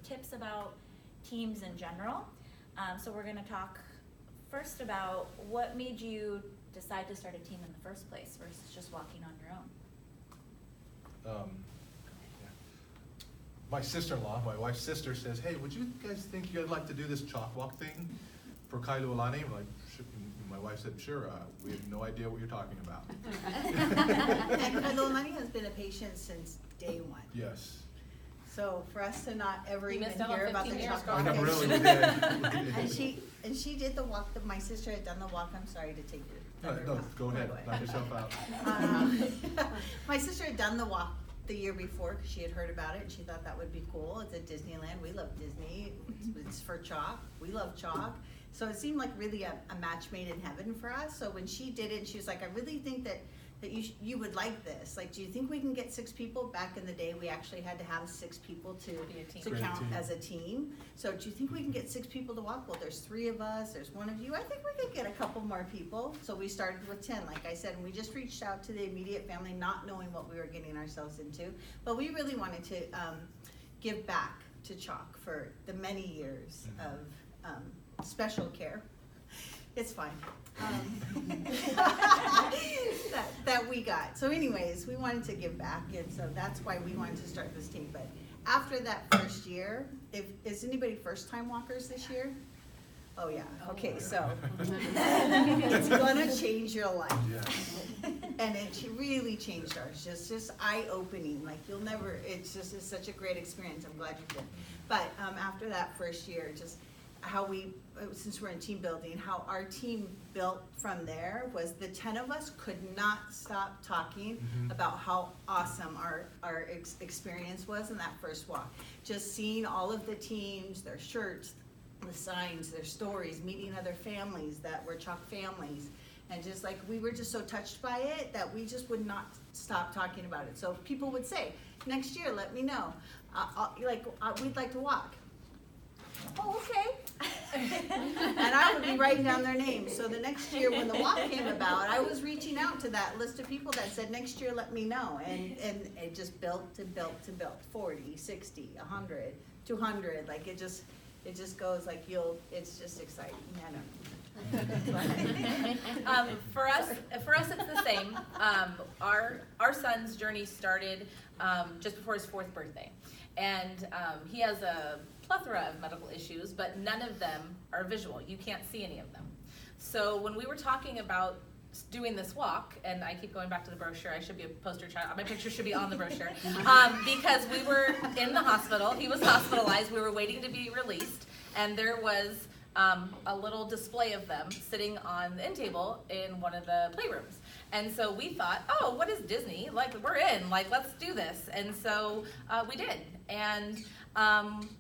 tips about teams in general. So we're going to talk first about what made you decide to start a team in the first place versus just walking on your own. My sister-in-law, my wife's sister, says, "Hey, would you guys think you'd like to do this CHOC walk thing for Kailua-Lani?" I'm like, my wife said, "Sure, we have no idea what you're talking about." And Kailua-Lani has been a patient since day one. Yes. So for us to not ever You even missed out on hear about the 15 years, CHOC girl. I know, walk. really, we did. And she did the walk, my sister had done the walk, I'm sorry to take your thunder. No, go ahead, knock yourself out. My sister had done the walk the year before because she had heard about it and she thought that would be cool. It's at Disneyland, we love Disney, it's for CHOC, we love CHOC. So it seemed like really a match made in heaven for us. So when she did it, she was like, "I really think that you would like this. Like, do you think we can get 6 people?" Back in the day, we actually had to have 6 people to Great count team. as a team. So do you think we can get 6 people to walk? Well, there's 3 of us, there's 1 of you. I think we could get a couple more people. So we started with 10, like I said, and we just reached out to the immediate family, not knowing what we were getting ourselves into. But we really wanted to give back to CHOC for the many years of special care. It's fine. That we got. So anyways, we wanted to give back, and so that's why we wanted to start this team. But after that first year, is anybody first time walkers this year? Oh yeah, okay, so it's gonna change your life. Yes. And it really changed ours, just eye-opening, like you'll never, it's such a great experience, I'm glad you did. But after that first year, just how we, since we're in team building, how our team built from there was the 10 of us could not stop talking about how awesome our experience was in that first walk. Just seeing all of the teams, their shirts, the signs, their stories, meeting other families that were CHOC families. And just like, we were just so touched by it that we just would not stop talking about it. So people would say, "Next year, let me know. We'd like to walk." "Oh, okay." And I would be writing down their names. So the next year when the walk came about, I was reaching out to that list of people that said, "Next year, let me know." And it just built and built and built. 40, 60, 100, 200. Like it just goes like it's just exciting. I don't know. For us, it's the same. Our son's journey started just before his 4th birthday, and he has a plethora of medical issues, but none of them are visual. You can't see any of them. So when we were talking about doing this walk, and I keep going back to the brochure, I should be a poster child, my picture should be on the brochure, because we were in the hospital, he was hospitalized, we were waiting to be released, and there was a little display of them sitting on the end table in one of the playrooms. And so we thought, oh, what is Disney? Like, we're in, like, let's do this. And so we did. And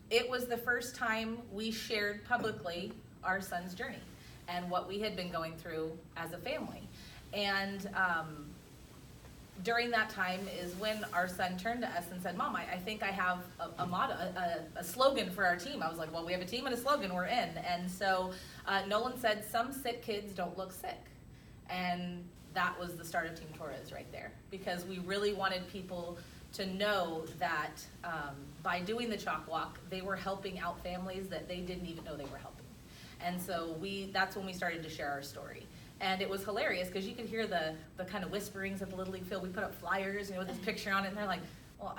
it was the first time we shared publicly our son's journey and what we had been going through as a family. And during that time is when our son turned to us and said, "Mom, I think I have a motto, a slogan for our team." I was like, "Well, we have a team and a slogan, we're in." And so Nolan said, "Some sick kids don't look sick." And that was the start of Team Torres right there, because we really wanted people to know that by doing the CHOC walk, they were helping out families that they didn't even know they were helping. And so that's when we started to share our story. And it was hilarious because you could hear the kind of whisperings at the Little League field. We put up flyers, with this picture on it, and they're like, "Well,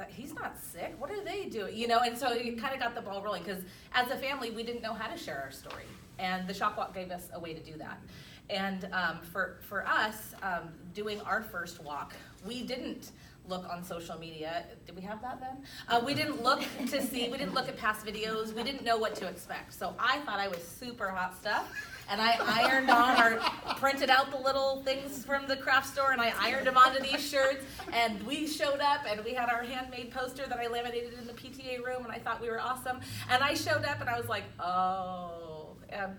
he's not sick. What are they doing?" And so it kind of got the ball rolling, because as a family, we didn't know how to share our story. And the CHOC walk gave us a way to do that. And for us, doing our first walk, we didn't look on social media. Did we have that then? We didn't look to see, we didn't look at past videos. We didn't know what to expect. So I thought I was super hot stuff. And I ironed on or printed out the little things from the craft store, and I ironed them onto these shirts. And we showed up, and we had our handmade poster that I laminated in the PTA room, and I thought we were awesome. And I showed up, and I was like, oh,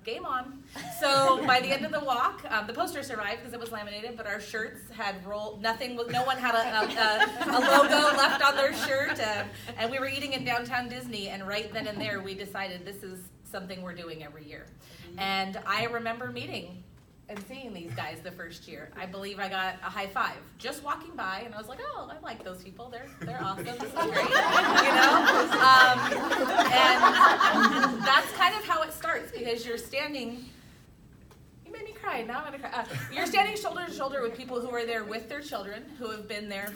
game on. So by the end of the walk, the poster survived because it was laminated, but our shirts had rolled, no one had a logo left on their shirt. And we were eating in downtown Disney, and right then and there, we decided this is something we're doing every year. And I remember meeting and seeing these guys the first year. I believe I got a high five just walking by, and I was like, oh, I like those people. They're awesome. This is great. And that's kind of how it starts, because you're standing, you made me cry, now I'm gonna cry. You're standing shoulder to shoulder with people who are there with their children, who have been there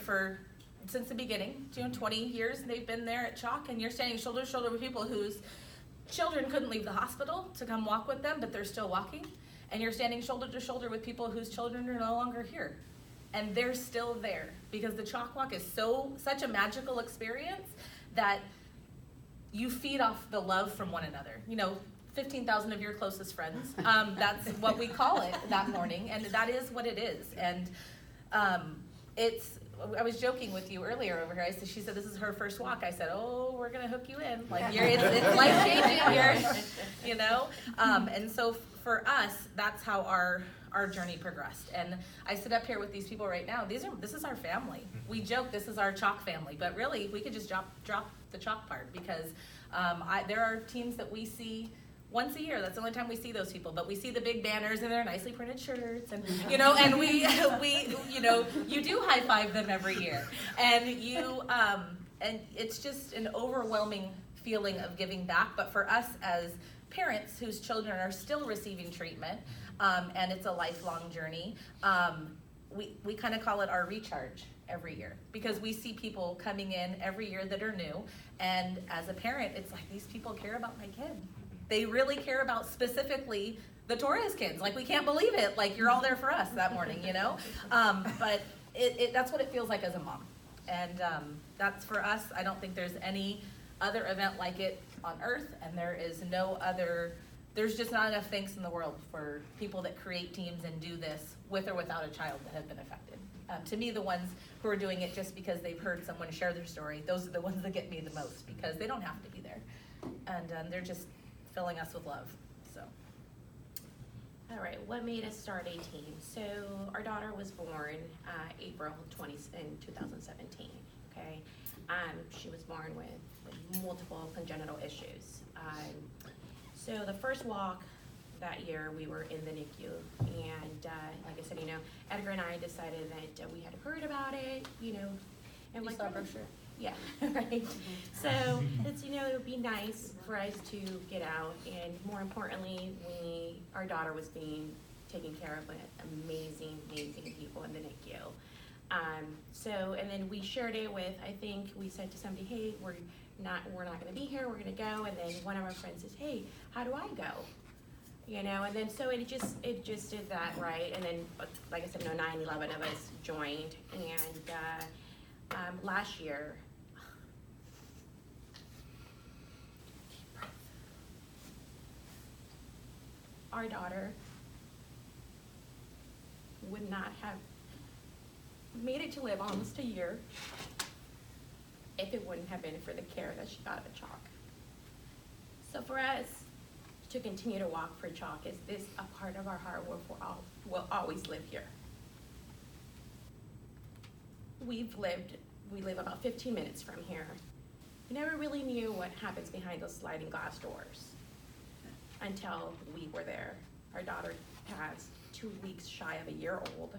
since the beginning, 20 years they've been there at CHOC, and you're standing shoulder to shoulder with people whose children couldn't leave the hospital to come walk with them, but they're still walking. And you're standing shoulder to shoulder with people whose children are no longer here. And they're still there, because the CHOC walk is such a magical experience that you feed off the love from one another. 15,000 of your closest friends. That's what we call it that morning, and that is what it is. And I was joking with you earlier over here. She said this is her first walk. I said, oh, we're gonna hook you in. Like, it's life changing here, And so for us, that's how our journey progressed. And I sit up here with these people right now. This is our family. We joke this is our CHOC family, but really we could just drop the CHOC part, because there are teams that we see once a year. That's the only time we see those people, but we see the big banners and their nicely printed shirts, and and we you do high five them every year, and and it's just an overwhelming feeling of giving back. But for us as parents whose children are still receiving treatment, and it's a lifelong journey, we kind of call it our recharge every year, because we see people coming in every year that are new, and as a parent, it's like, these people care about my kid. They really care about specifically the Torres kids. Like, we can't believe it. Like, you're all there for us that morning, But that's what it feels like as a mom. And that's for us. I don't think there's any other event like it on earth, and there's just not enough thanks in the world for people that create teams and do this with or without a child that have been affected. To me, the ones who are doing it just because they've heard someone share their story, those are the ones that get me the most, because they don't have to be there. And they're just filling us with love. So, all right, what made us start a team? So our daughter was born April 20 in 2017. Okay, she was born with multiple congenital issues. So the first walk that year, we were in the NICU, and like I said, Edgar and I decided that we had heard about it, and you saw a brochure. Yeah, right. So it's, it would be nice for us to get out, and more importantly, our daughter was being taken care of by amazing people in the NICU. And then we shared it with, I think we said to somebody, hey, we're not gonna be here, we're gonna go, and then one of our friends says, hey, how do I go? And then so it just did that, right? And then, like I said, 9/11 of us joined, and last year, our daughter would not have made it to live almost a year if it wouldn't have been for the care that she got at CHOC. So for us to continue to walk for CHOC, is this a part of our heart where we'll always live here. We live about 15 minutes from here. We never really knew what happens behind those sliding glass doors until we were there. Our daughter passed 2 weeks shy of a year old,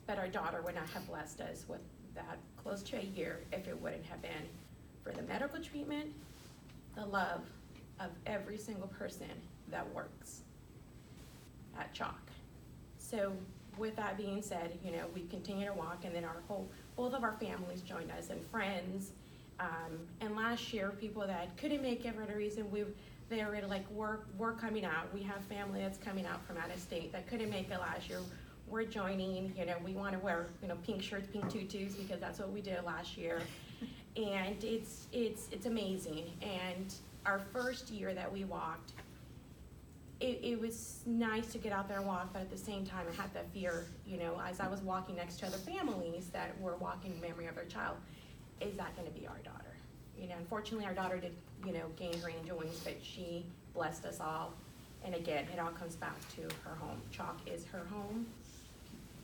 but our daughter would not have blessed us with that close to a year if it wouldn't have been for the medical treatment, the love of every single person that works at CHOC. So with that being said, we continue to walk, and then both of our families joined us, and friends. And last year, people that couldn't make it for whatever reason, they were like, we're coming out. We have family that's coming out from out of state that couldn't make it last year. We're joining, we want to wear, pink shirts, pink tutus, because that's what we did last year. And it's amazing. And our first year that we walked, it was nice to get out there and walk, but at the same time, I had that fear, as I was walking next to other families that were walking in memory of their child, is that going to be our daughter? Unfortunately, our daughter did, gain her angel wings, but she blessed us all. And again, it all comes back to her home. CHOC is her home.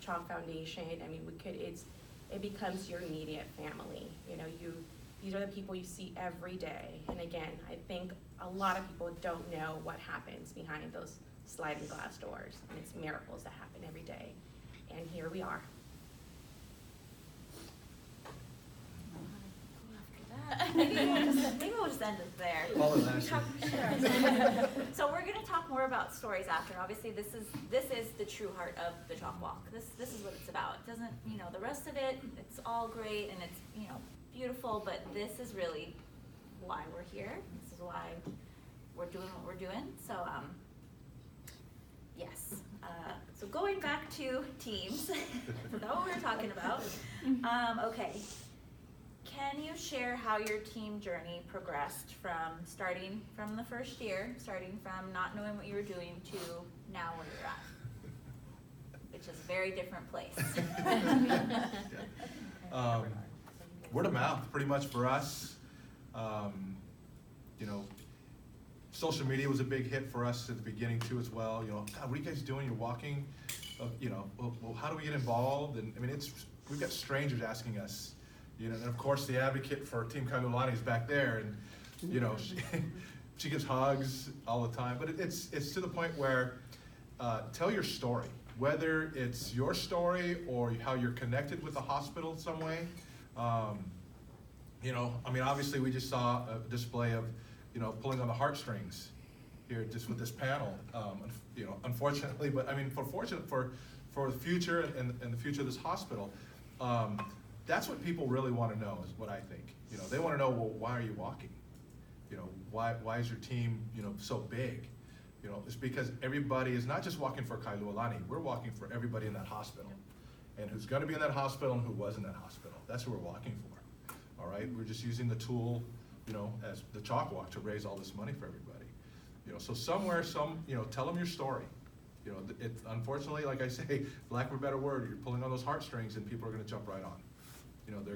CHOC Foundation, it becomes your immediate family. These are the people you see every day. And again, I think a lot of people don't know what happens behind those sliding glass doors. And it's miracles that happen every day. And here we are. After Maybe we'll just end it there. Call it last year. So we're gonna talk more about stories after. Obviously, this is the true heart of the CHOC Walk. This is what it's about. It doesn't, the rest of it, it's all great and it's, beautiful, but this is really why we're here. This is why we're doing what we're doing. So, yes. So going back to teams, that's what we were talking about. Okay. Can you share how your team journey progressed from starting from the first year, starting from not knowing what you were doing to now where you're at? Which is a very different place. Word of mouth, pretty much for us. Social media was a big hit for us at the beginning too as well. God, what are you guys doing? You're walking. Well, how do we get involved? And I mean, we've got strangers asking us. And of course the advocate for Team Kailulani is back there, and she gives hugs all the time. But it's to the point where tell your story, whether it's your story or how you're connected with the hospital in some way. Obviously we just saw a display of pulling on the heartstrings here just with this panel. Unfortunately, but I mean, fortunate for the future and the future of this hospital. That's what people really want to know, is what I think. They want to know, well, why are you walking? Why is your team, so big? It's because everybody is not just walking for Kailulani. We're walking for everybody in that hospital, and who's going to be in that hospital and who was in that hospital. That's who we're walking for. All right, we're just using the tool, as the CHOC Walk to raise all this money for everybody. So somewhere, tell them your story. Unfortunately, like I say, for lack of a better word, you're pulling on those heartstrings, and people are going to jump right on. They're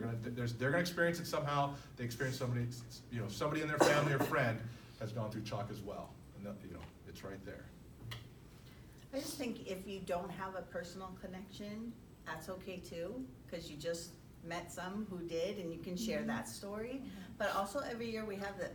gonna experience it somehow. They experience somebody in their family or friend has gone through CHOC as well, and it's right there. I just think if you don't have a personal connection, that's okay too, because you just met some who did, and you can share that story. But also every year we have an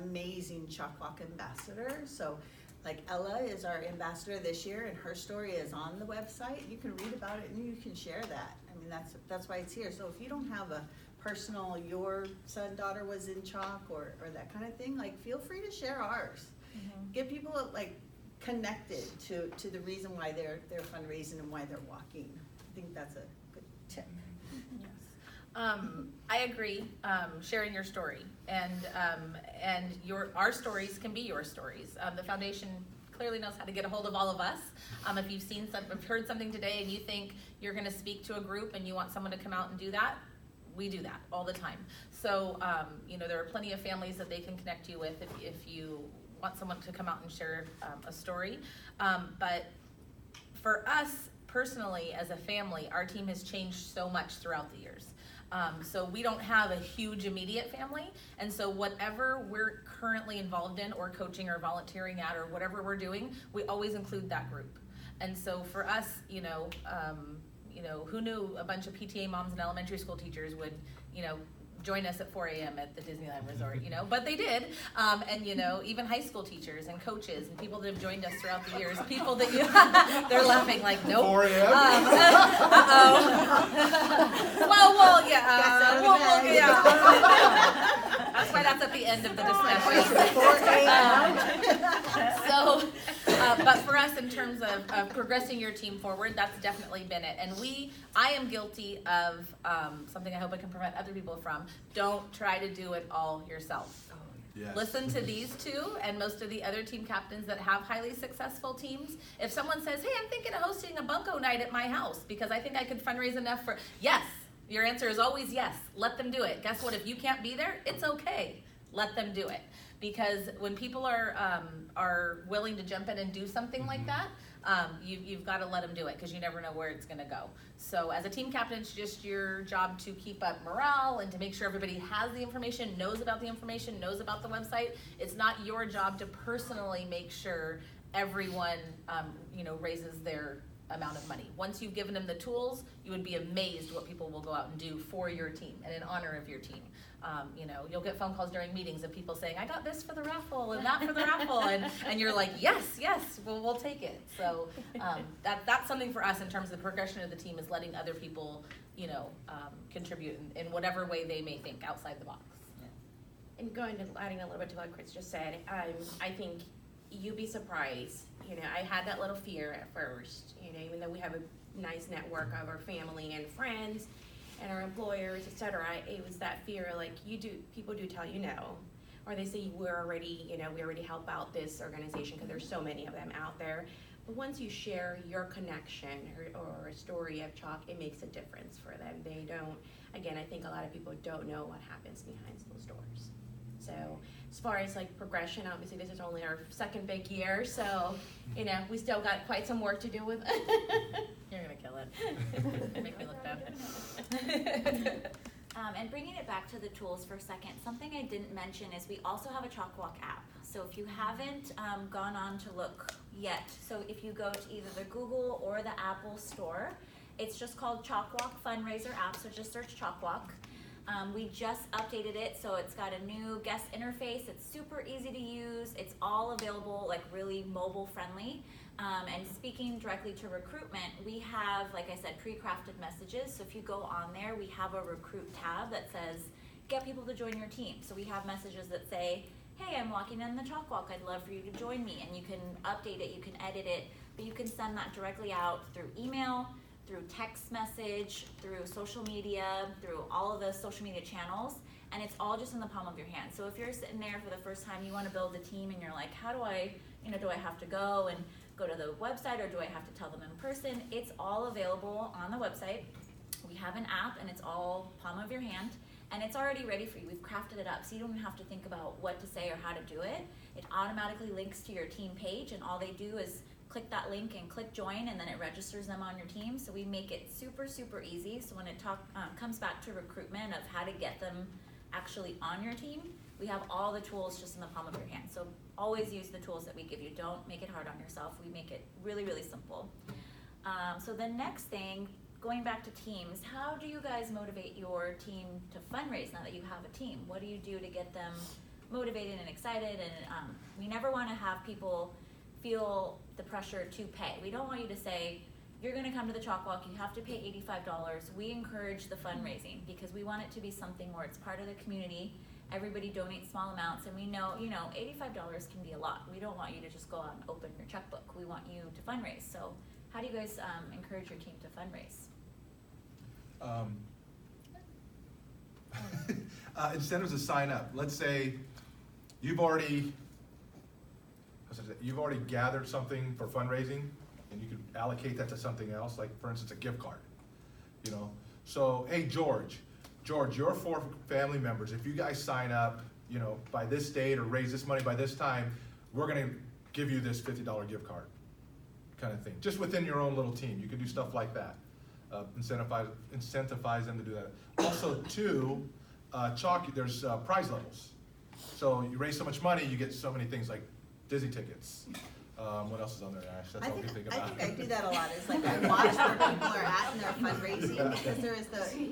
amazing CHOC Walk ambassador. So like Ella is our ambassador this year, and her story is on the website. You can read about it and you can share that. I mean, that's why it's here. So if you don't have a personal, your son, daughter was in CHOC or that kind of thing, feel free to share ours. Get people connected to the reason why they're fundraising and why they're walking. I think that's a good tip. I agree. Sharing your story and our stories can be your stories. The foundation clearly knows how to get a hold of all of us. If you've heard something today and you think you're going to speak to a group and you want someone to come out and do that, we do that all the time. So there are plenty of families that they can connect you with if you want someone to come out and share a story. But for us personally, as a family, our team has changed so much throughout the years. So we don't have a huge immediate family, and so whatever we're currently involved in or coaching or volunteering at or whatever we're doing, we always include that group. And so for us, who knew a bunch of PTA moms and elementary school teachers would, join us at 4 a.m. at the Disneyland Resort, but they did. And, even high school teachers and coaches and people that have joined us throughout the years, people that they're laughing like, nope. 4 a.m.? Well, yeah. That's why that's at the end of the discussion. So, but for us, in terms of progressing your team forward, that's definitely been it. And I am guilty of something I hope I can prevent other people from. Don't try to do it all yourself. Yes. Listen to these two and most of the other team captains that have highly successful teams. If someone says, hey, I'm thinking of hosting a bunco night at my house because I think I could fundraise enough for, yes, your answer is always yes. Let them do it. Guess what? If you can't be there, it's okay. Let them do it. Because when people are willing to jump in and do something like that, you've got to let them do it because you never know where it's going to go. So as a team captain, it's just your job to keep up morale and to make sure everybody has the information, knows about the information, knows about the website. It's not your job to personally make sure everyone, raises their amount of money. Once you've given them the tools, you would be amazed what people will go out and do for your team and in honor of your team. You know, you'll get phone calls during meetings of people saying, I got this for the raffle and that for the raffle, and you're like, yes, we'll take it. So that's something for us in terms of the progression of the team, is letting other people, you know, contribute in whatever way they may think outside the box. And going to adding a little bit to what Chris just said, I think you'd be surprised. You know, I had that little fear at first, you know, even though we have a nice network of our family and friends and our employers, et cetera, it was that fear, like, people do tell you no, or they say we already help out this organization because there's so many of them out there. But once you share your connection or a story of CHOC, it makes a difference for them. They don't, again, I think a lot of people don't know what happens behind those doors. So as far as like progression, obviously this is only our second big year, so you know, we still got quite some work to do with You're gonna kill it. Make me look bad. And bringing it back to the tools for a second, something I didn't mention is we also have a CHOC Walk app. So if you haven't gone on to look yet, so if you go to either the Google or the Apple store, it's just called CHOC Walk Fundraiser app, so just search CHOC Walk. We just updated it, so it's got a new guest interface. It's super easy to use. It's all available, like really mobile friendly. And speaking directly to recruitment, we have, like I said, pre-crafted messages. So if you go on there, we have a recruit tab that says, get people to join your team. So we have messages that say, hey, I'm walking in the CHOC Walk. I'd love for you to join me. And you can update it, you can edit it, but you can send that directly out through email, through text message, through social media, through all of the social media channels, and it's all just in the palm of your hand. So if you're sitting there for the first time, you want to build a team and you're like, how do I, do I have to go and go to the website, or do I have to tell them in person? It's all available on the website. We have an app and it's all palm of your hand, and it's already ready for you. We've crafted it up so you don't have to think about what to say or how to do it. It automatically links to your team page, and all they do is click that link and click join, and then it registers them on your team. So we make it super, super easy. So when it comes back to recruitment of how to get them actually on your team, we have all the tools just in the palm of your hand. So always use the tools that we give you. Don't make it hard on yourself. We make it really, really simple. So the next thing, going back to teams, how do you guys motivate your team to fundraise now that you have a team? What do you do to get them motivated and excited? And we never want to have people feel the pressure to pay. We don't want you to say, you're gonna come to the CHOC Walk, you have to pay $85. We encourage the fundraising because we want it to be something where it's part of the community. Everybody donates small amounts, and we know, $85 can be a lot. We don't want you to just go out and open your checkbook. We want you to fundraise. So how do you guys encourage your team to fundraise? Incentives to sign up. Let's say you've already gathered something for fundraising, and you could allocate that to something else, like for instance a gift card. So hey George, your 4 family members, if you guys sign up, by this date or raise this money by this time, we're gonna give you this $50 gift card, kind of thing. Just within your own little team, you could do stuff like that. Incentivize them to do that. Also, too, CHOC, there's prize levels. So you raise so much money, you get so many things like Disney tickets. What else is on there, Ash? That's all we think about. I think I do that a lot. It's like I watch where people are at in their fundraising, because there is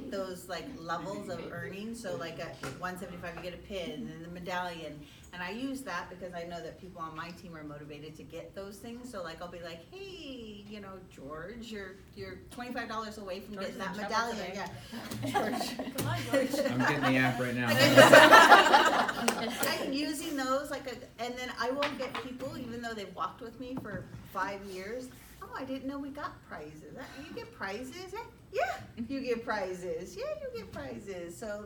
those like levels of earning. So like at $175 you get a pin and the medallion, and I use that because I know that people on my team are motivated to get those things. So like I'll be like, hey, George, you're $25 away from getting that medallion. Yeah, George. Come on, George. I'm getting the app right now. I'm using those and then I will get people, even though they've walked with me for 5 years. Oh, I didn't know we got prizes. You get prizes? Yeah, you get prizes. Yeah, you get prizes. So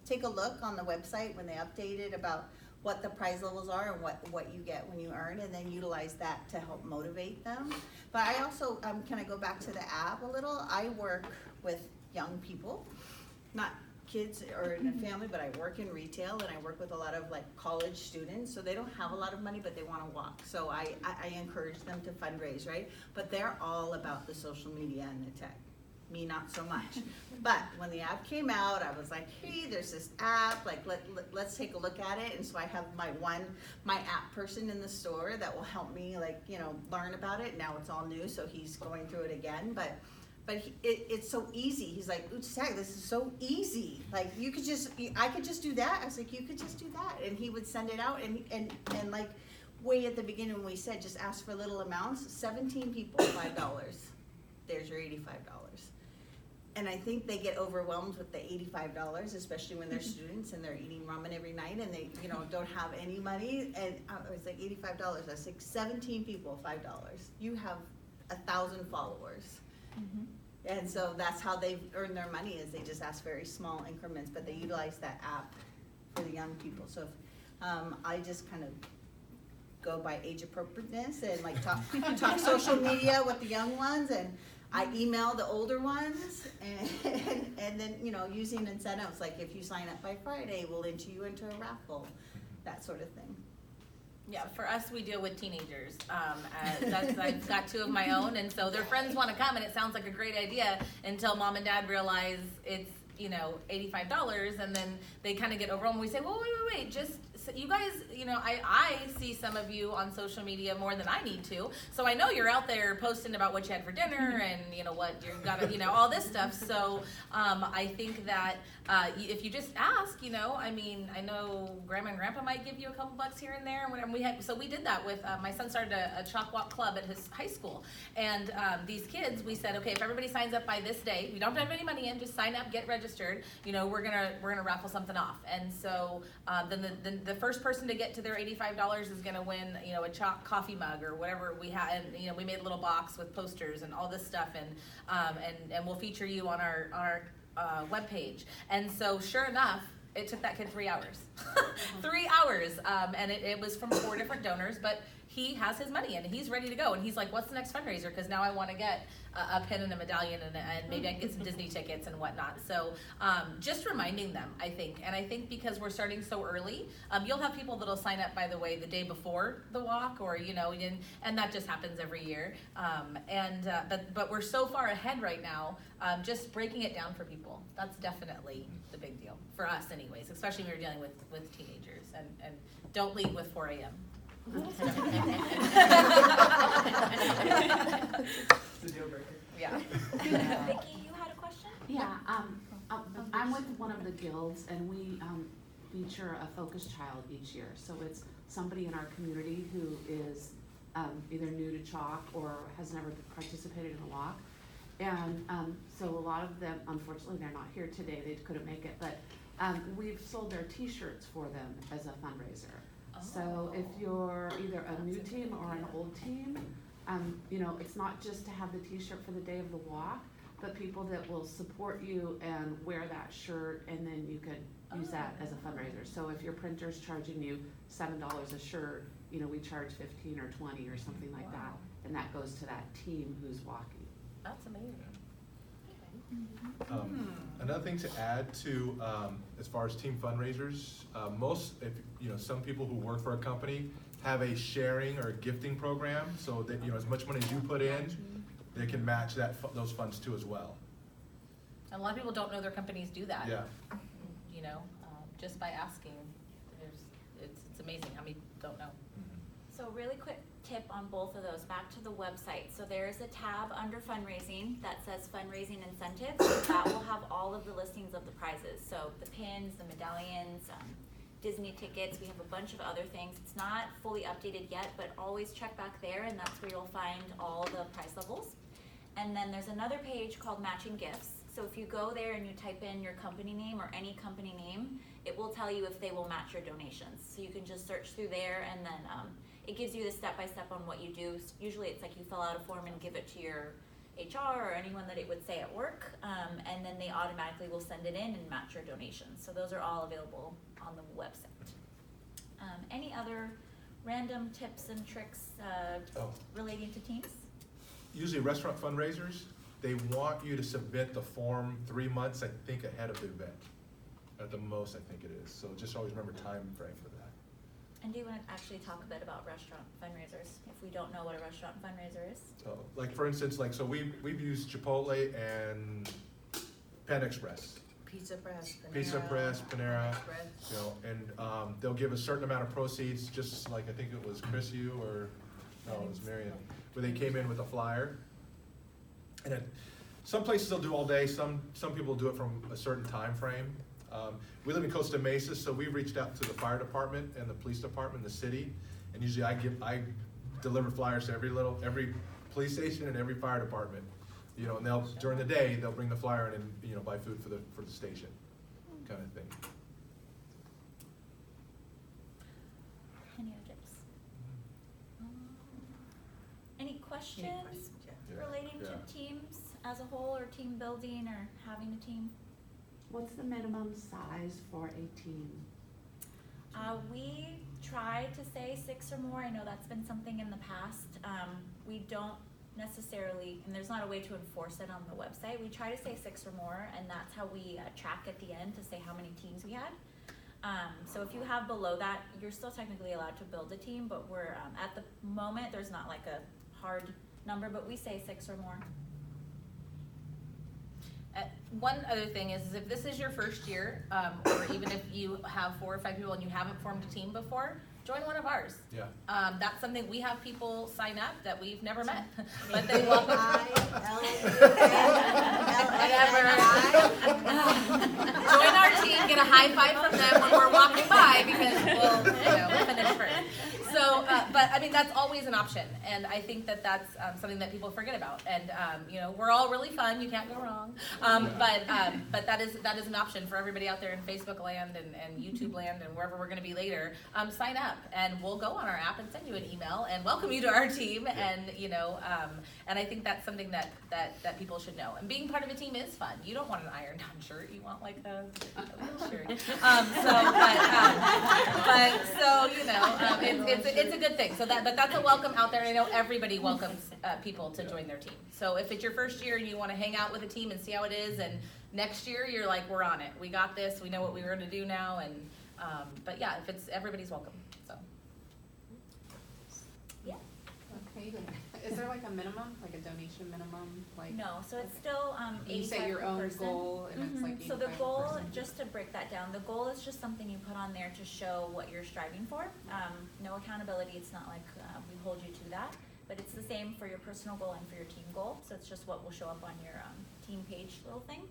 take a look on the website when they update it about what the prize levels are and what you get when you earn, and then utilize that to help motivate them. But I also, can I go back to the app a little? I work with young people, not kids or in a family, but I work in retail, and I work with a lot of college students, so they don't have a lot of money, but they want to walk. So I encourage them to fundraise, right? But they're all about the social media and the tech. me not so much. But when the app came out, I was like, hey, there's this app, like let's take a look at it. And so I have my app person in the store that will help me, like, you know, learn about it. Now it's all new, so he's going through it again. But it's so easy. He's like, ooh, Tag, this is so easy. Like, I could just do that. I was like, you could just do that. And he would send it out, and like, way at the beginning when we said, just ask for little amounts, 17 people, $5. There's your $85. And I think they get overwhelmed with the $85, especially when they're students and they're eating ramen every night and they, you know, don't have any money. And I was like, $85. I was like, 17 people, $5. You have 1,000 followers. Mm-hmm. And so that's how they earn their money, is they just ask very small increments, but they utilize that app for the young people. So I just kind of go by age appropriateness and like talk social media with the young ones, and I email the older ones, and then, you know, using incentives, like if you sign up by Friday, we'll enter you into a raffle, that sort of thing. Yeah, for us, we deal with teenagers. I've got two of my own, and so their friends want to come, and it sounds like a great idea until mom and dad realize it's, you know, $85, and then they kind of get overwhelmed. We say, well, wait, just, so you guys, you know, I see some of you on social media more than I need to, so I know you're out there posting about what you had for dinner and, you know, what you've got, you know, all this stuff. So I think that if you just ask, you know, I mean, I know grandma and grandpa might give you a couple bucks here and there, and whatever. So we did that with my son started a CHOC walk club at his high school, and these kids, we said, okay, if everybody signs up by this day, we don't have any money in, just sign up, get registered, you know, we're gonna raffle something off. And so then the first person to get to their $85 is gonna win, you know, a CHOC coffee mug or whatever we had. And, you know, we made a little box with posters and all this stuff, and we'll feature you on our webpage. And so sure enough, it took that kid 3 hours. 3 hours, and it was from 4 different donors, but he has his money and he's ready to go. And he's like, what's the next fundraiser? Because now I want to get a pin and a medallion, and maybe I can get some Disney tickets and whatnot. So just reminding them, I think. And I think because we're starting so early, you'll have people that'll sign up, by the way, the day before the walk, or, you know, and that just happens every year. But we're so far ahead right now, just breaking it down for people. That's definitely the big deal, for us anyways, especially when you're dealing with teenagers. And don't lead with 4 a.m. It's a deal breaker. Yeah. Vicki, you had a question? Yeah, I'm with one of the guilds, and we feature a focus child each year. So it's somebody in our community who is either new to CHOC or has never participated in a walk. And so a lot of them, unfortunately, they're not here today, they couldn't make it, but we've sold their t-shirts for them as a fundraiser. So if you're either a new team or an old team, you know, it's not just to have the t-shirt for the day of the walk, but people that will support you and wear that shirt, and then you could use that as a fundraiser. So if your printer's charging you $7 a shirt, you know, we charge 15 or 20 or something like that, and that goes to that team who's walking. That's amazing. Another thing to add to, as far as team fundraisers, some people who work for a company have a sharing or a gifting program, so that, you know, as much money as you put in, they can match those funds too as well. And a lot of people don't know their companies do that. Yeah. You know, just by asking, it's amazing how many don't know. So really quick tip on both of those, back to the website. So there is a tab under fundraising that says fundraising incentives. That will have all of the listings of the prizes. So the pins, the medallions, Disney tickets, we have a bunch of other things. It's not fully updated yet, but always check back there, and that's where you'll find all the price levels. And then there's another page called matching gifts. So if you go there and you type in your company name or any company name, it will tell you if they will match your donations. So you can just search through there, and then it gives you the step-by-step on what you do. Usually it's like you fill out a form and give it to your HR or anyone that it would say at work, and then they automatically will send it in and match your donations. So those are all available on the website. Any other random tips and tricks relating to teams? Usually restaurant fundraisers, they want you to submit the form 3 months, I think, ahead of the event. At the most, I think it is. So just always remember time frame for that. And do you want to actually talk a bit about restaurant fundraisers, if we don't know what a restaurant fundraiser is? So, like, for instance, like, so we've used Chipotle and Pan Express. Pizza Press, Panera. Pizza Press, Panera, Express. you know, and they'll give a certain amount of proceeds, just like, I think it was Chris, you, or, no, it was Marion, where they came in with a flyer. And some places they'll do all day, some people do it from a certain time frame. We live in Costa Mesa, so we reached out to the fire department and the police department, the city, and usually I deliver flyers to every police station and every fire department. You know, and they'll, during the day, they'll bring the flyer in and, you know, buy food for the station, kind of thing. Any other tips? Any questions Yeah. relating Yeah. to teams as a whole, or team building, or having a team? What's the minimum size for a team? We try to say 6 or more. I know that's been something in the past. We don't necessarily, and there's not a way to enforce it on the website. We try to say 6 or more, and that's how we track at the end to say how many teams we had. So if you have below that, you're still technically allowed to build a team, but we're, at the moment, there's not like a hard number, but we say 6 or more. One other thing is if this is your first year, or even if you have 4 or 5 people and you haven't formed a team before, join one of ours. Yeah. That's something, we have people sign up that we've never met, but they welcome. Join our team, get a high five from them when we're walking by, because we'll finish first. So, but I mean, that's always an option, and I think that that's something that people forget about. And we're all really fun. You can't go wrong. But that is an option for everybody out there in Facebook land and YouTube land and wherever we're going to be later. Sign up, and we'll go on our app and send you an email and welcome you to our team. And and I think that's something that people should know. And being part of a team is fun. You don't want an ironed-on shirt. You want like a real shirt. It's a good thing. So but that's a welcome out there. And I know everybody welcomes people to join their team. So if it's your first year and you want to hang out with a team and see how it is, and next year you're like, we're on it. We got this. We know what we're going to do now. And but yeah, if it's everybody's welcome. So Yeah. Okay. Is there like a minimum, like a donation minimum? Like No, so it's still you 85 set your per own person. goal, and it's like So the 85 goal, person. just to break that down, the goal is just something you put on there to show what you're striving for. No accountability. It's not like we hold you to that, but it's the same for your personal goal and for your team goal. So it's just what will show up on your team page little thing.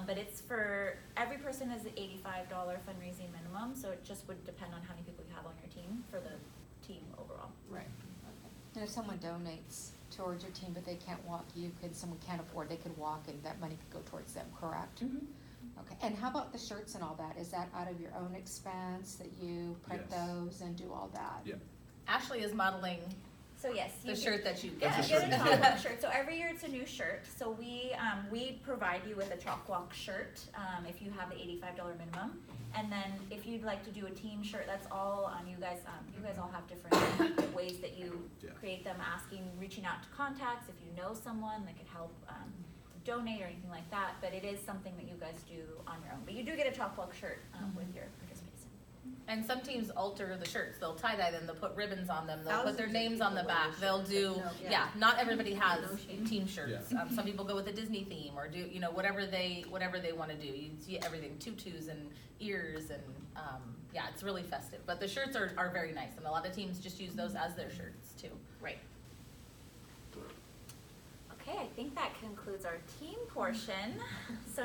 But it's for every person is an $85 fundraising minimum. So it just would depend on how many people you have on your team for the team overall. Right. And if someone donates towards your team but they can't walk, someone can't afford, they could walk and that money could go towards them, correct? Okay, and how about the shirts and all that? Is that out of your own expense that you print Yes. those and do all that? Yeah. Ashley is modeling So yes, the shirt that you Yeah, That's a get a shirt. Chalk Walk shirt. So every year it's a new shirt. So we provide you with a Chalk Walk shirt if you have the $85 minimum. And then if you'd like to do a team shirt, that's all on you guys. You guys all have different ways that you create them, reaching out to contacts if you know someone that could help donate or anything like that. But it is something that you guys do on your own. But you do get a Chalk Walk shirt with your participation. And some teams alter the shirts. They'll tie-dye them, they'll put ribbons on them, they'll put their Thousands of names on the people wear back, the they'll shirts, do, but no, yeah, not everybody has No shame. team shirts. Yeah. Some people go with a Disney theme or do, whatever they wanna do. You see everything, tutus and ears and, yeah, it's really festive. But the shirts are very nice, and a lot of teams just use those as their shirts too. Right. Okay, I think that concludes our team portion. So